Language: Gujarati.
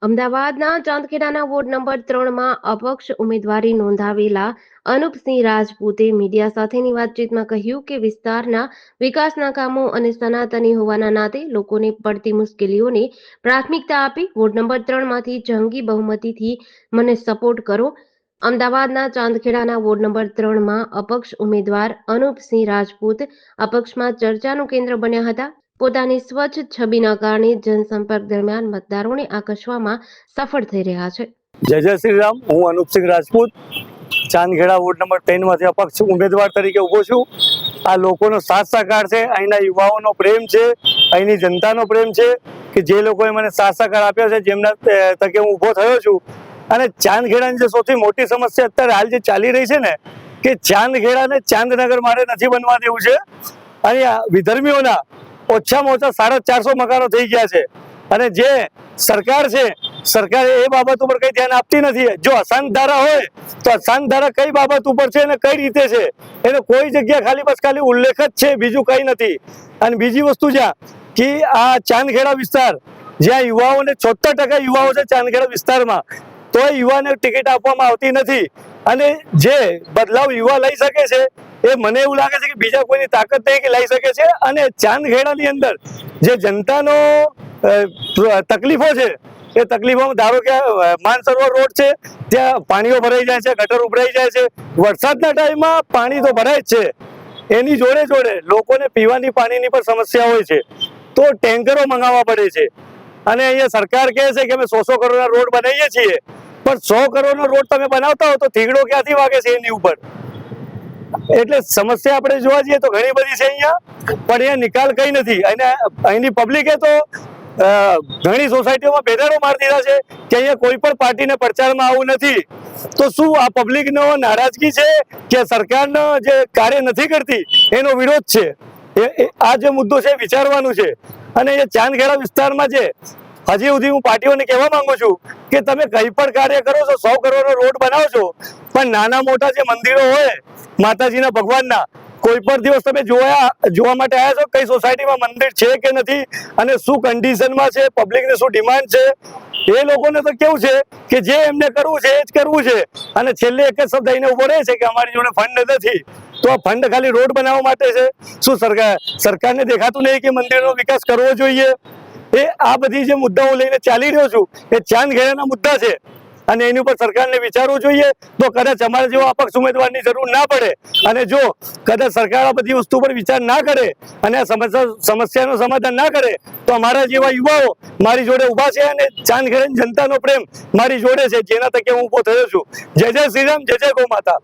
અમદાવાદના ચાંદખેડાના વોર્ડ નંબર 3માં અપક્ષ ઉમેદવારી નોંધાવેલા અનુપસિંહ રાજપૂતે મીડિયા સાથેની વાતચીતમાં કહ્યું કે વિસ્તારના વિકાસના કામો અને સનાતની હોવાના નાતે લોકોને પડતી મુશ્કેલીઓને પ્રાથમિકતા આપી વોર્ડ નંબર 3માંથી જંગી બહુમતીથી મને સપોર્ટ કરો. અમદાવાદના ચાંદખેડાના વોર્ડ નંબર 3માં અપક્ષ ઉમેદવાર અનુપસિંહ રાજપૂત અપક્ષમાં ચર્ચાનું કેન્દ્ર બન્યા હતા. પોતાની સ્વચ્છ છબીના કારણે જનસંપર્ક દરમિયાન મતદારોને આકર્ષવામાં સફળ થઈ રહ્યા છે. જય શ્રી રામ. હું અનુપસિંહ રાજપૂત ચાંદખેડા વોર્ડ નંબર 3માંથી અપક્ષ ઉમેદવાર તરીકે ઊભો છું. આ લોકોનો સાથ સહકાર છે, અહીંના યુવાઓનો પ્રેમ છે, અહીંની જનતાનો પ્રેમ છે કે જે લોકોએ મને સાથ સહકાર આપ્યો છે, જેમના તકે હું ઊભો થયો છું. અને ચાંદખેડાની જે સૌથી મોટી સમસ્યા અત્યારે હાલ જે ચાલી રહી છે ને, કે ચાંદખેડાને ચાંદનગર મારે નથી બનવા દેવું છે. અહીંયા વિધર્મીઓના ઓછામાં ઓછા 450 મકાનો થઈ ગયા છે અને જે સરકાર છે, સરકારે એ બાબત ઉપર કઈ ધ્યાન આપતી નથી. જો અશાંત ધારા હોય તો અશાંત ધારા કઈ બાબત ઉપર છે અને કઈ રીતે છે એનો કોઈ જગ્યા ખાલી ઉલ્લેખ જ છે, બીજું કઈ નથી. અને બીજી વસ્તુ જ્યાં કે આ ચાંદખેડા વિસ્તાર જ્યાં યુવાઓને 76% યુવાઓ છે ચાંદખેડા વિસ્તારમાં, તો એ યુવાને ટિકિટ આપવામાં આવતી નથી. અને જે બદલાવ યુવા લઈ શકે છે એ મને એવું લાગે છે કે બીજા કોઈની તાકાત નહીં કે લઈ શકે છે. અને ચાંદખેડાની અંદર જે જનતાનો તકલીફો છે એ તકલીફોમાં ધારો કે માનસરોવર રોડ છે, ત્યાં પાણીઓ ભરાઈ જાય છે, ગટર ઉભરાઈ જાય છે. વરસાદના ટાઈમમાં પાણી તો ભરાય જ છે, એની જોડે જોડે લોકોને પીવાની પાણીની પણ સમસ્યા હોય છે, તો ટેન્કરો મંગાવવા પડે છે. અને અહીંયા સરકાર કહે છે કે અમે 100 કરોડના રોડ બનાવીએ છીએ, પણ 100 કરોડનો રોડ તમે બનાવતા હો તો થીગડો ક્યાંથી વાગે છે એની ઉપર? એટલે સમસ્યા આપણે જોવા જઈએ તો ઘણી બધી છે અહીંયા, પણ અહીંયા નિકાલ કઈ નથી. અને અહીંની પબ્લિકે તો ઘણી સોસાયટીઓમાં બેનરો મારી દીધા છે કે અહીંયા કોઈ પણ પાર્ટીને પ્રચારમાં આવવું નથી. તો શું આ પબ્લિકનો નારાજગી છે કે સરકારનો જે કાર્ય નથી કરતી એનો વિરોધ છે? આ જે મુદ્દો છે વિચારવાનું છે. અને એ ચાંદખેડા વિસ્તારમાં જે હજી સુધી હું પાર્ટીઓને કહેવા માંગુ છું કે તમે કઈ પણ કાર્ય કરો છો, 100 કરોડનો રોડ બનાવો છો, પણ નાના મોટા જે મંદિરો હોય માતાજીના ભગવાનના, કોઈ પણ દિવસ તમે જોવા માટે આવ્યા છો કઈ સોસાયટીમાં મંદિર છે કે નથી અને શું કન્ડિશનમાં છે, પબ્લિકને શું ડિમાન્ડ છે? એ લોકોને તો કેવું છે કે જે એમને કરવું છે એ જ કરવું છે. અને છેલ્લે એક જ શબ્દ એને ઉભો રહે છે કે અમારી જોડે ફંડ નથી. તો આ ફંડ ખાલી રોડ બનાવવા માટે છે? શું સરકારને દેખાતું નહીં કે મંદિરનો વિકાસ કરવો જોઈએ? એ આ બધી જે મુદ્દાઓ લઈને ચાલી રહ્યો છું એ ચાંદખેડાના મુદ્દા છે અને એની ઉપર સરકારને વિચારવું જોઈએ. તો કદાચ અમારા જેવો અપક્ષ ઉમેદવારની જરૂર ના પડે. અને જો કદાચ સરકાર આ બધી વસ્તુ પર વિચાર ના કરે અને આ સમસ્યાનું સમાધાન ના કરે તો અમારા જેવા યુવાઓ મારી જોડે ઊભા છે અને ચાંદખેડાની જનતાનો પ્રેમ મારી જોડે છે, જેના તકે હું ઊભો થયો છું. જય શ્રી રામ, જય ગૌ માતા.